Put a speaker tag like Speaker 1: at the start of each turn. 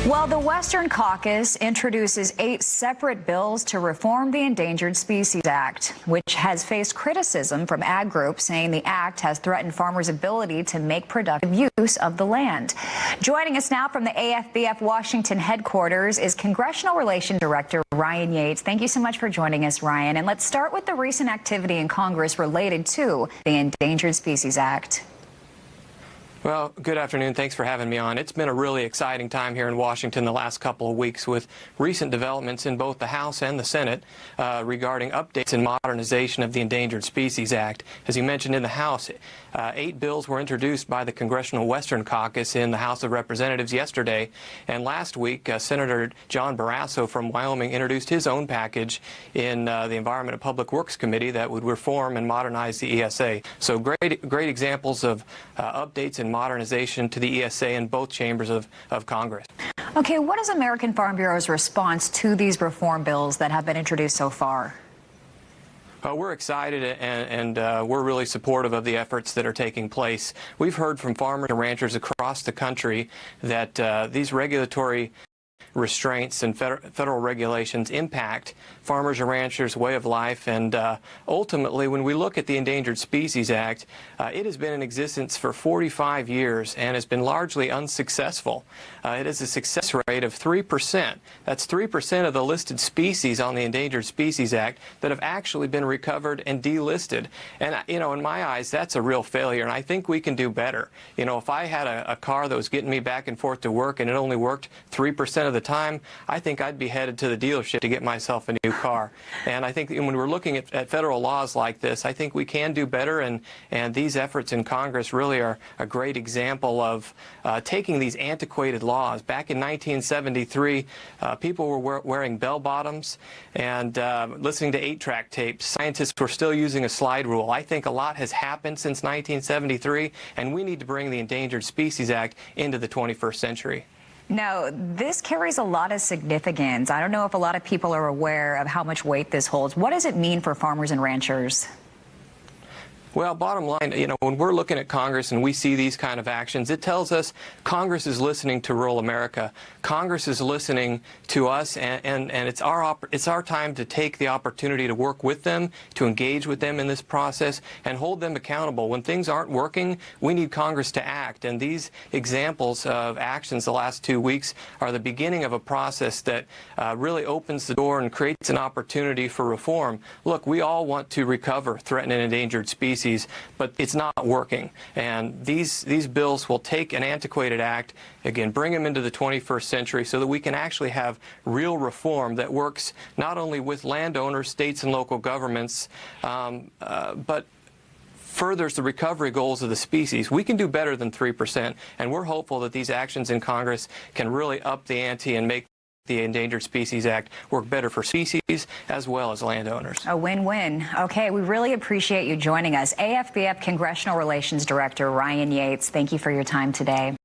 Speaker 1: Well, the Western Caucus introduces 8 separate bills to reform the Endangered Species Act, which has faced criticism from ag groups saying the act has threatened farmers' ability to make productive use of the land. Joining us now from the AFBF Washington headquarters is Congressional Relations Director Ryan Yates. Thank you so much for joining us, Ryan. And let's start with the recent activity in Congress related to the Endangered Species Act.
Speaker 2: Well, good afternoon. Thanks for having me on. It's been a really exciting time here in Washington the last couple of weeks with recent developments in both the House and the Senate regarding updates and modernization of the Endangered Species Act. As you mentioned, in the House, 8 bills were introduced by the Congressional Western Caucus in the House of Representatives yesterday. And last week, Senator John Barrasso from Wyoming introduced his own package in the Environment and Public Works Committee that would reform and modernize the ESA. So great examples of updates and modernization to the ESA in both chambers of Congress.
Speaker 1: Okay, what is American Farm Bureau's response to these reform bills that have been introduced so far?
Speaker 2: We're excited and we're really supportive of the efforts that are taking place. We've heard from farmers and ranchers across the country that these regulatory restraints and federal regulations impact farmers and ranchers' way of life, and ultimately, when we look at the Endangered Species Act, it has been in existence for 45 years and has been largely unsuccessful. It has a success rate of 3%. That's 3% of the listed species on the Endangered Species Act that have actually been recovered and delisted. And, you know, in my eyes, that's a real failure, and I think we can do better. You know, if I had a car that was getting me back and forth to work and it only worked 3% of the time, I think I'd be headed to the dealership to get myself a new car. And I think when we're looking at federal laws like this, I think we can do better, and these efforts in Congress really are a great example of taking these antiquated laws. Back in 1973, people were wearing bell-bottoms and listening to 8-track tapes. Scientists were still using a slide rule. I think a lot has happened since 1973, and we need to bring the Endangered Species Act into the 21st century.
Speaker 1: Now, this carries a lot of significance. I don't know if a lot of people are aware of how much weight this holds. What does it mean for farmers and ranchers?
Speaker 2: Well, bottom line, you know, when we're looking at Congress and we see these kind of actions, it tells us Congress is listening to rural America. Congress is listening to us, and it's our time to take the opportunity to work with them, to engage with them in this process, and hold them accountable. When things aren't working, we need Congress to act. And these examples of actions the last 2 weeks are the beginning of a process that really opens the door and creates an opportunity for reform. Look, we all want to recover threatened and endangered species, but it's not working. And these bills will take an antiquated act, again, bring them into the 21st century so that we can actually have real reform that works not only with landowners, states, and local governments, but furthers the recovery goals of the species. We can do better than 3%, and we're hopeful that these actions in Congress can really up the ante and make the Endangered Species Act work better for species as well as landowners.
Speaker 1: A win-win. Okay, we really appreciate you joining us. AFBF Congressional Relations Director Ryan Yates, thank you for your time today.